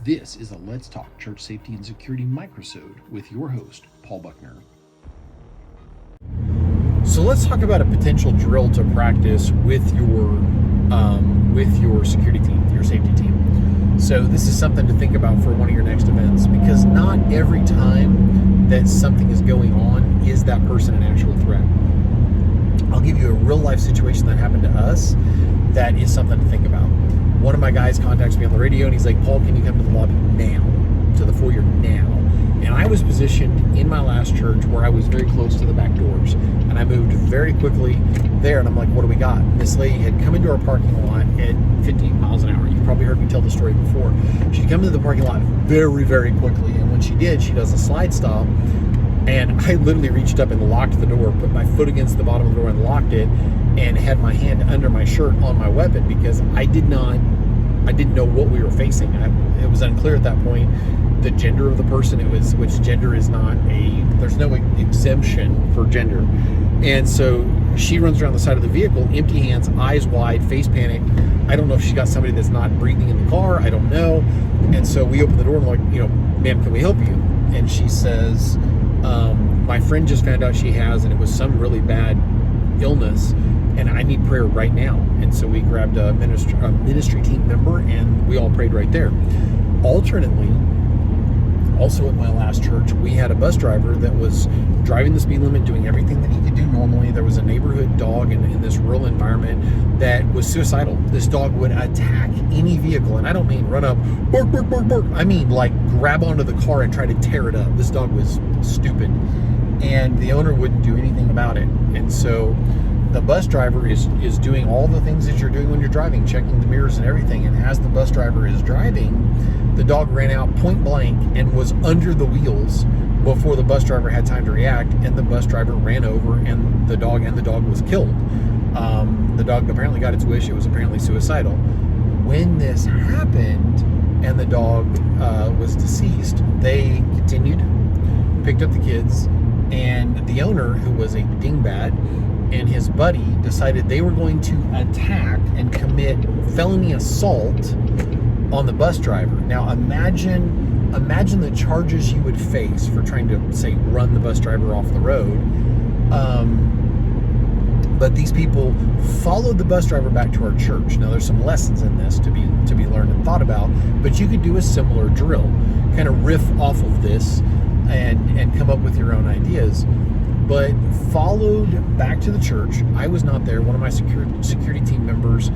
This is a Let's Talk Church Safety and Security microsode with your host, Paul Buckner. So let's talk about a potential drill to practice with your security team, your safety team. So this is something to think about for one of your next events, because not every time that something is going on is that person an actual threat. I'll give you a real life situation that happened to us that is something to think about. One of my guys contacts me on the radio and he's like, Paul, can you come to the lobby now, to the foyer now? And I was positioned in my last church where I was very close to the back doors, and I moved very quickly there, and I'm like, what do we got? And this lady had come into our parking lot at 50 miles an hour. You've probably heard me tell the story before. She'd come into the parking lot very, very quickly, and when she did, she does a slide stop, and I literally reached up and locked the door, put my foot against the bottom of the door and locked it, and had my hand under my shirt on my weapon, because I didn't know what we were facing. It was unclear at that point the gender of the person, which gender is not there's no exemption for gender. And so she runs around the side of the vehicle, empty hands, eyes wide, face panic. I don't know if she's got somebody that's not breathing in the car. I don't know. And so we open the door and we're like, ma'am, can we help you? And she says, my friend just found out she has, and it was some really bad illness, and I need prayer right now. And so we grabbed a ministry team member, and we all prayed right there. Alternately, also at my last church, we had a bus driver that was driving the speed limit, doing everything that he could do normally. There was a neighborhood dog in this rural environment that was suicidal. This dog would attack any vehicle, and I don't mean run up, bark, bark, bark, bark. I mean like grab onto the car and try to tear it up. This dog was stupid, and the owner wouldn't do anything about it. And so the bus driver is doing all the things that you're doing when you're driving, checking the mirrors and everything. And as the bus driver is driving, the dog ran out point blank and was under the wheels before the bus driver had time to react. And the bus driver ran over, and the dog was killed. The dog apparently got its wish. It was apparently suicidal. When this happened and the dog was deceased, they continued, picked up the kids, and the owner, who was a dingbat, and his buddy decided they were going to attack and commit felony assault on the bus driver. Now imagine the charges you would face for trying to, say, run the bus driver off the road. But these people followed the bus driver back to our church. Now there's some lessons in this to be learned and thought about, but you could do a similar drill, kind of riff off of this and come up with your own ideas. But followed back to the church. I was not there. One of my security team members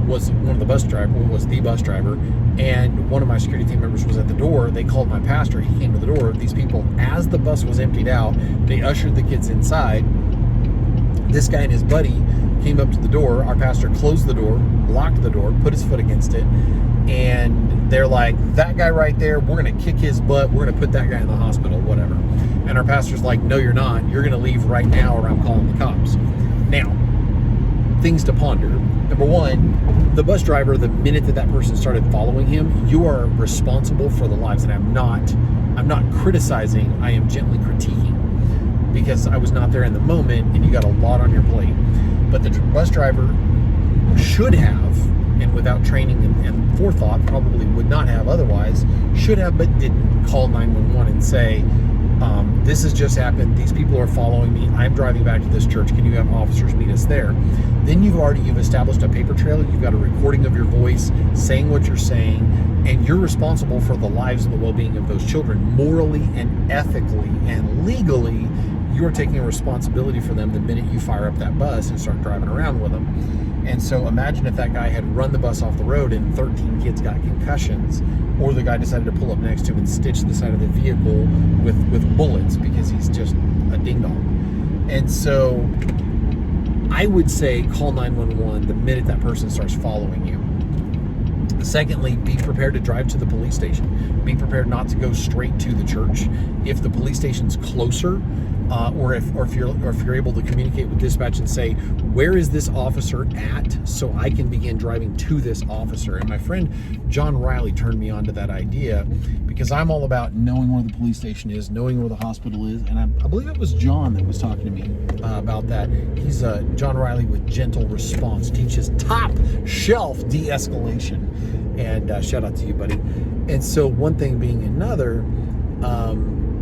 was the bus driver, and one of my security team members was at the door. They called my pastor. He came to the door. These people, as the bus was emptied out, they ushered the kids inside. This guy and his buddy came up to the door. Our pastor closed the door, locked the door, put his foot against it, and they're like, that guy right there, we're going to kick his butt. We're going to put that guy in the hospital, whatever. And our pastor's like, no, you're not. You're going to leave right now, or I'm calling the cops. Now, things to ponder. Number one, the bus driver, the minute that person started following him, you are responsible for the lives. And I'm not criticizing. I am gently critiquing, because I was not there in the moment, and you got a lot on your plate. But the bus driver should have, and without training and forethought, probably would not have otherwise, should have but didn't, call 911 and say, this has just happened, these people are following me, I'm driving back to this church, can you have officers meet us there? Then you've established a paper trail, you've got a recording of your voice saying what you're saying, and you're responsible for the lives and the well-being of those children. Morally and ethically and legally, you're taking a responsibility for them the minute you fire up that bus and start driving around with them. And so imagine if that guy had run the bus off the road and 13 kids got concussions, or the guy decided to pull up next to him and stitch the side of the vehicle with bullets because he's just a ding-dong. And so I would say call 911 the minute that person starts following you. Secondly, be prepared to drive to the police station. Be prepared not to go straight to the church. If the police station's closer, or if you're able to communicate with dispatch and say, where is this officer at, so I can begin driving to this officer. And my friend John Riley turned me on to that idea, because I'm all about knowing where the police station is, knowing where the hospital is. And I believe it was John that was talking to me about that. He's John Riley with Gentle Response, teaches top shelf de-escalation. And shout out to you, buddy. And so one thing being another,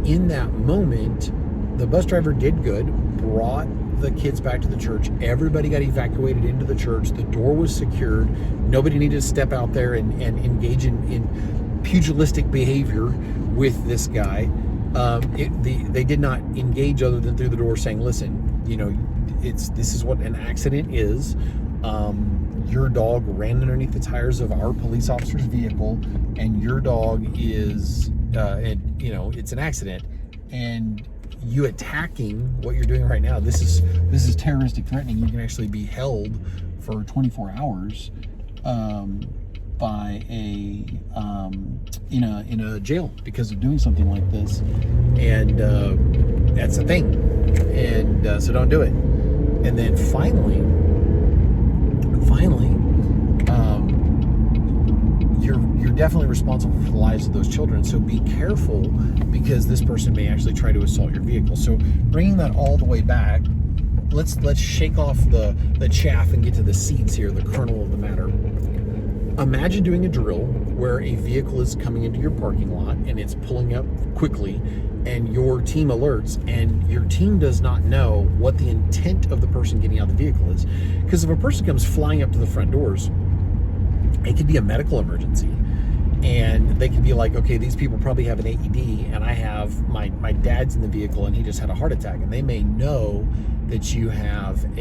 in that moment, the bus driver did good, brought the kids back to the church. Everybody got evacuated into the church. The door was secured. Nobody needed to step out there and engage in pugilistic behavior with this guy. They did not engage other than through the door saying, listen, you know, this is what an accident is. Your dog ran underneath the tires of our police officer's vehicle, and your dog is, you know, it's an accident. And you attacking what you're doing right now, this is terroristic threatening. You can actually be held for 24 hours by in a jail because of doing something like this. And that's a thing. And so don't do it. And then finally, you're definitely responsible for the lives of those children. So be careful, because this person may actually try to assault your vehicle. So bringing that all the way back, let's shake off the chaff and get to the seeds here, the kernel of the matter. Imagine doing a drill where a vehicle is coming into your parking lot and it's pulling up quickly, and your team alerts, and your team does not know what the intent of the person getting out of the vehicle is. Because if a person comes flying up to the front doors, it could be a medical emergency, and they could be like, okay, these people probably have an AED, and I have my dad's in the vehicle and he just had a heart attack, and they may know that you have an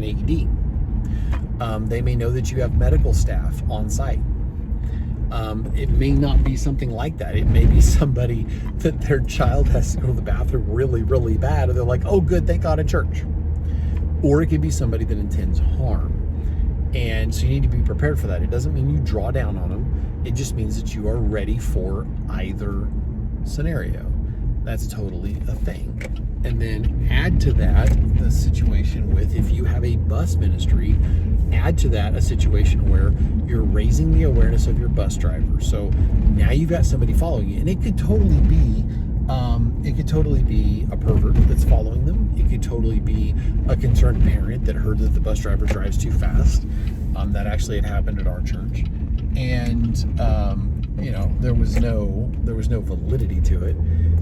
AED. They may know that you have medical staff on site. It may not be something like that. It may be somebody that their child has to go to the bathroom really, really bad, and they're like, oh good, thank God, at church. Or it could be somebody that intends harm. And so you need to be prepared for that. It doesn't mean you draw down on them. It just means that you are ready for either scenario. That's totally a thing. And then add to that the situation with, if you have a bus ministry, add to that a situation where you're raising the awareness of your bus driver. So now you've got somebody following you, and it could totally be a pervert that's following them. It could totally be a concerned parent that heard that the bus driver drives too fast. That actually had happened at our church, and you know, there was no validity to it.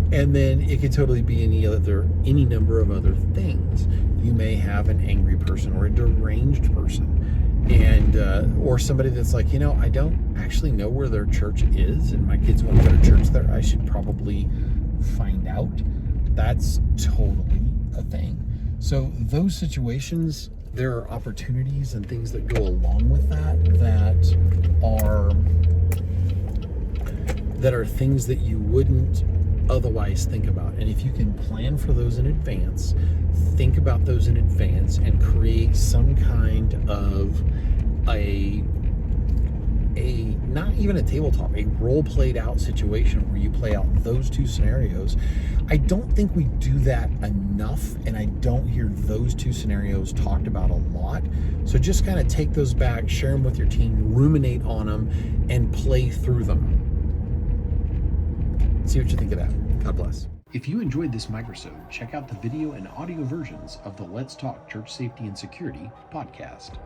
And then it could totally be any number of other things. You may have an angry person or a deranged person, and or somebody that's like, you know, I don't actually know where their church is, and my kids want to go to church there. I should probably find out. That's totally a thing. So those situations, there are opportunities and things that go along with that are things that you wouldn't otherwise think about. And if you can plan for those in advance, think about those in advance, and create some kind of a not even a tabletop, a role played out situation where you play out those two scenarios. I don't think we do that enough, and I don't hear those two scenarios talked about a lot. So just kind of take those back, share them with your team, ruminate on them, and play through them. See what you think of that. God bless. If you enjoyed this microsode, check out the video and audio versions of the Let's Talk Church Safety and Security podcast.